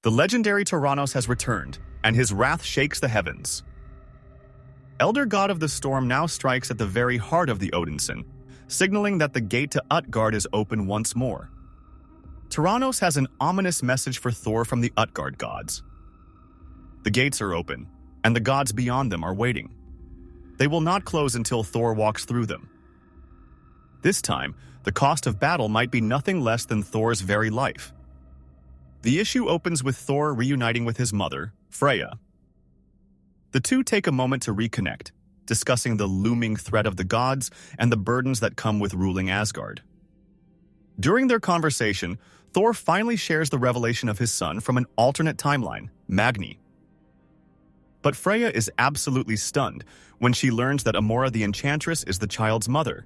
The legendary Toranos has returned, and his wrath shakes the heavens. Elder God of the Storm now strikes at the very heart of the Odinson, signaling that the gate to Utgard is open once more. Toranos has an ominous message for Thor from the Utgard-Gods. The gates are open, and the gods beyond them are waiting. They will not close until Thor walks through them. This time, the cost of battle might be nothing less than Thor's very life. The issue opens with Thor reuniting with his mother, Freya. The two take a moment to reconnect, discussing the looming threat of the gods and the burdens that come with ruling Asgard. During their conversation, Thor finally shares the revelation of his son from an alternate timeline, Agony. But Freya is absolutely stunned when she learns that Amora the Enchantress is the child's mother.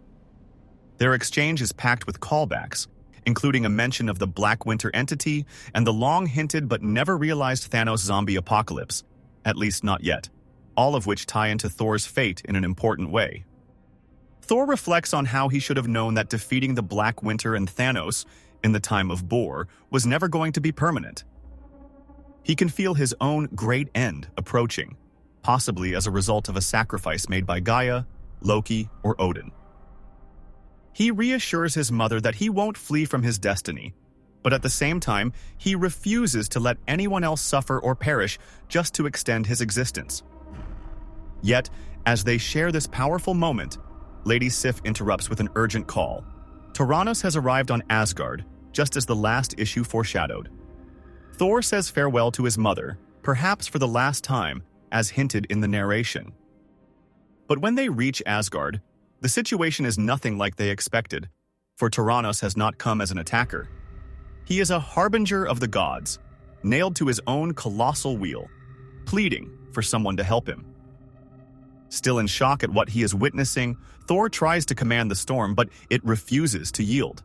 Their exchange is packed with callbacks, including a mention of the Black Winter entity and the long-hinted but never-realized Thanos zombie apocalypse, at least not yet, all of which tie into Thor's fate in an important way. Thor reflects on how he should have known that defeating the Black Winter and Thanos in the time of Bor was never going to be permanent. He can feel his own great end approaching, possibly as a result of a sacrifice made by Gaia, Loki, or Odin. He reassures his mother that he won't flee from his destiny, but at the same time, he refuses to let anyone else suffer or perish just to extend his existence. Yet, as they share this powerful moment, Lady Sif interrupts with an urgent call. Toranos has arrived on Asgard, just as the last issue foreshadowed. Thor says farewell to his mother, perhaps for the last time, as hinted in the narration. But when they reach Asgard, the situation is nothing like they expected, for Toranos has not come as an attacker. He is a harbinger of the gods, nailed to his own colossal wheel, pleading for someone to help him. Still in shock at what he is witnessing, Thor tries to command the storm, but it refuses to yield.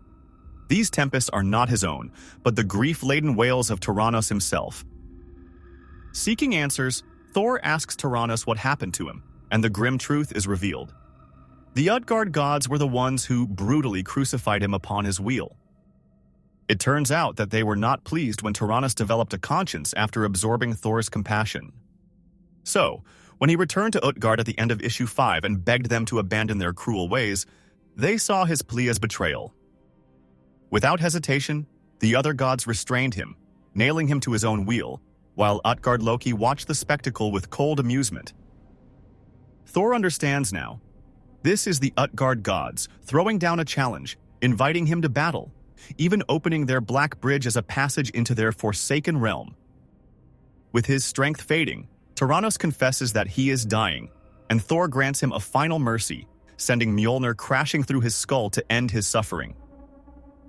These tempests are not his own, but the grief-laden wails of Toranos himself. Seeking answers, Thor asks Toranos what happened to him, and the grim truth is revealed. The Utgard-Gods were the ones who brutally crucified him upon his wheel. It turns out that they were not pleased when Toranos developed a conscience after absorbing Thor's compassion. So, when he returned to Utgard at the end of issue 5 and begged them to abandon their cruel ways, they saw his plea as betrayal. Without hesitation, the other gods restrained him, nailing him to his own wheel, while Utgard Loki watched the spectacle with cold amusement. Thor understands now. This is the Utgard-Gods throwing down a challenge, inviting him to battle, even opening their black bridge as a passage into their forsaken realm. With his strength fading, Toranos confesses that he is dying, and Thor grants him a final mercy, sending Mjolnir crashing through his skull to end his suffering.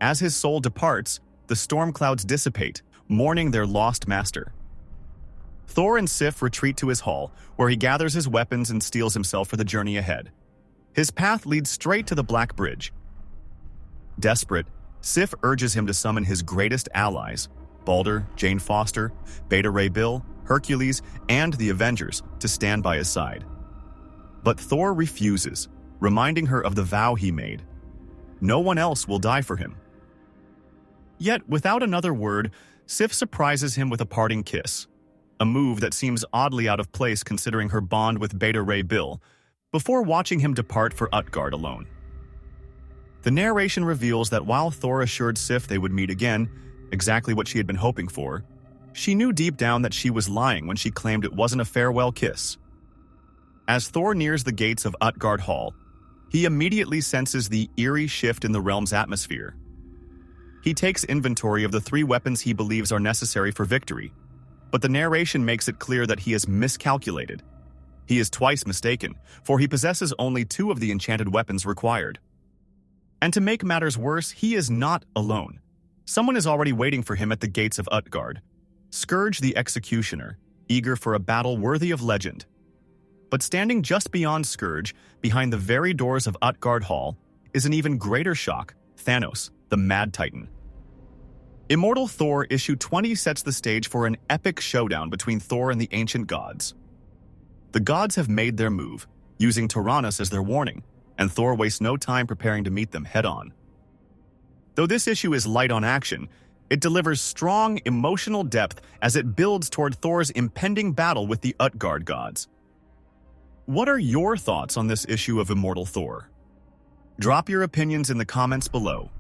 As his soul departs, the storm clouds dissipate, mourning their lost master. Thor and Sif retreat to his hall, where he gathers his weapons and steels himself for the journey ahead. His path leads straight to the Black Bridge. Desperate, Sif urges him to summon his greatest allies, Balder, Jane Foster, Beta Ray Bill, Hercules, and the Avengers, to stand by his side. But Thor refuses, reminding her of the vow he made. No one else will die for him. Yet, without another word, Sif surprises him with a parting kiss, a move that seems oddly out of place considering her bond with Beta Ray Bill, before watching him depart for Utgard alone. The narration reveals that while Thor assured Sif they would meet again, exactly what she had been hoping for, she knew deep down that she was lying when she claimed it wasn't a farewell kiss. As Thor nears the gates of Utgard Hall, he immediately senses the eerie shift in the realm's atmosphere. He takes inventory of the 3 weapons he believes are necessary for victory, but the narration makes it clear that he has miscalculated. He is twice mistaken, for he possesses only 2 of the enchanted weapons required. And to make matters worse, he is not alone. Someone is already waiting for him at the gates of Utgard. Scourge the Executioner, eager for a battle worthy of legend. But standing just beyond Scourge, behind the very doors of Utgard Hall, is an even greater shock, Thanos, the Mad Titan. Immortal Thor issue 20 sets the stage for an epic showdown between Thor and the ancient gods. The gods have made their move, using Toranos as their warning, and Thor wastes no time preparing to meet them head-on. Though this issue is light on action, It delivers strong emotional depth as it builds toward Thor's impending battle with the Utgard-Gods. What are your thoughts on this issue of Immortal Thor? Drop your opinions in the comments below.